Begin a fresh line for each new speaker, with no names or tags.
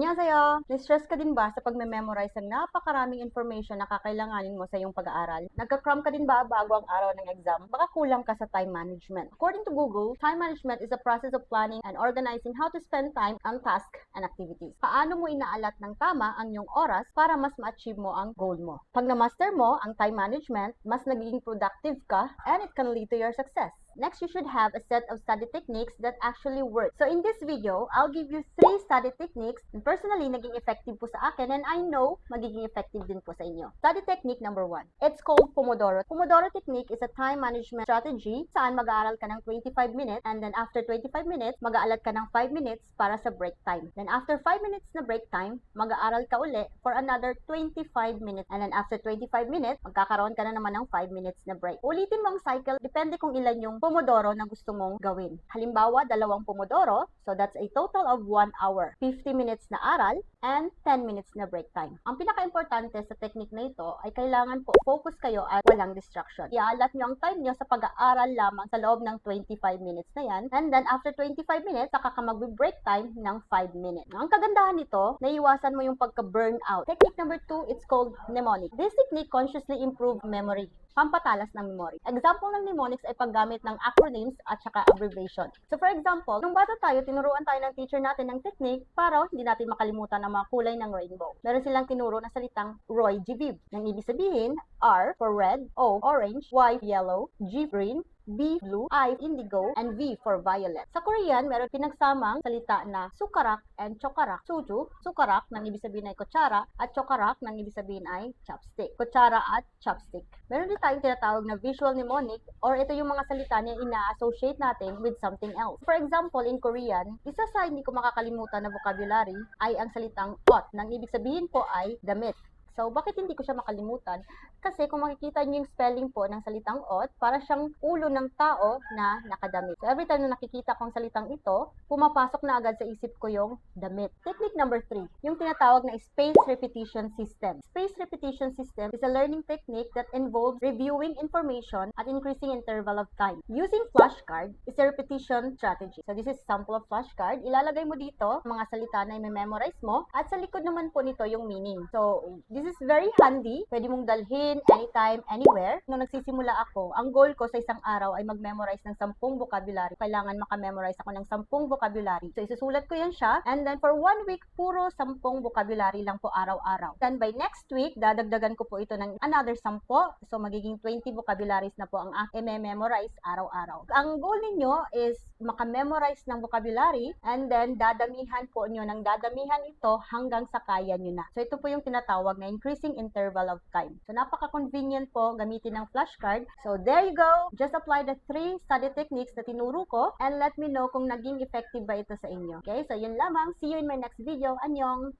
Annyeonghaseyo! Na-stress ka din ba sa pagme-memorize ng napakaraming information na kakailanganin mo sa iyong pag-aaral? Nagka-cram ka din ba bago ang araw ng exam? Baka kulang ka sa time management. According to Google, time management is a process of planning and organizing how to spend time on tasks and activities. Paano mo inaalat ng tama ang iyong oras para mas ma-achieve mo ang goal mo? Pag na-master mo ang time management, mas nagiging productive ka and it can lead to your success. Next, you should have a set of study techniques that actually work. So in this video, I'll give you 3 study techniques and personally naging effective po sa akin and I know magiging effective din po sa inyo. Study technique number 1. It's called Pomodoro. Pomodoro technique is a time management strategy saan mag-aaral ka ng 25 minutes and then after 25 minutes, mag-aalat ka ng 5 minutes para sa break time. Then after 5 minutes na break time, mag-aaral ka uli for another 25 minutes. And then after 25 minutes, magkakaroon ka na naman ng 5 minutes na break. Ulitin mo ang cycle, depende kung ilan yung Pomodoro na gusto mong gawin. Halimbawa, 2 Pomodoro, so that's a total of 1 hour. 50 minutes na aral and 10 minutes na break time. Ang pinaka-importante sa technique na ito ay kailangan po focus kayo at walang distraction. Iaalat nyo ang time nyo sa pag-aaral lamang sa loob ng 25 minutes na yan. And then after 25 minutes, saka ka mag-break time ng 5 minutes. Ang kagandahan nito, naiwasan mo yung pagka-burnout. Technique number 2, it's called mnemonic. This technique consciously improves memory. Pampatalas ng memory. Example ng mnemonics ay paggamit ng acronyms at saka abbreviation. So for example, nung bata tayo, tinuruan tayo ng teacher natin ng technique para hindi natin makalimutan ang mga kulay ng rainbow. Meron silang tinuro na salitang Roy G. Biv. Nang ibig sabihin, R for red, O orange, Y yellow, G green, B blue, I indigo, and V for violet. Sa Korean, meron pinagsamang salita na sukarak and chokarak. Suju, sukarak nang ibig sabihin ay kutsara at chokarak nang ibig sabihin ay chopstick. Kutsara at chopstick. Meron din tayong tinatawag na visual mnemonic or ito yung mga salita na ina-associate natin with something else. For example, in Korean, isa sa hindi ko makakalimutan na vocabulary ay ang salitang ot nang ibig sabihin po ay damit. So, bakit hindi ko siya makalimutan? Kasi kung makikita niyo yung spelling po ng salitang ot, para siyang ulo ng tao na nakadamit. So, every time na nakikita ko ang salitang ito, pumapasok na agad sa isip ko yung damit. Technique number 3, yung tinatawag na space repetition system. Space repetition system is a learning technique that involves reviewing information at increasing interval of time. Using flashcard is a repetition strategy. So, this is sample of flashcard. Ilalagay mo dito mga salita na i-memorize mo at sa likod naman po nito yung meaning. So, this is very handy. Pwede mong dalhin anytime, anywhere. Nung nagsisimula ako, ang goal ko sa isang araw ay mag-memorize ng 10 vocabulary. Kailangan makamemorize ako ng 10 vocabulary. So, isusulat ko yan siya. And then, for 1 week, puro 10 vocabulary lang po araw-araw. Then, by next week, dadagdagan ko po ito ng another 10. So, magiging 20 vocabularies na po ang i-memorize araw-araw. Ang goal ninyo is makamemorize ng vocabulary and then dadamihan po nyo ng dadamihan ito hanggang sa kaya nyo na. So, ito po yung tinatawag na increasing interval of time. So, napaka-convenient po gamitin ng flashcard. So, there you go. Just apply the 3 study techniques na tinuro ko and let me know kung naging effective ba ito sa inyo. Okay? So, yun lamang. See you in my next video. Annyeong!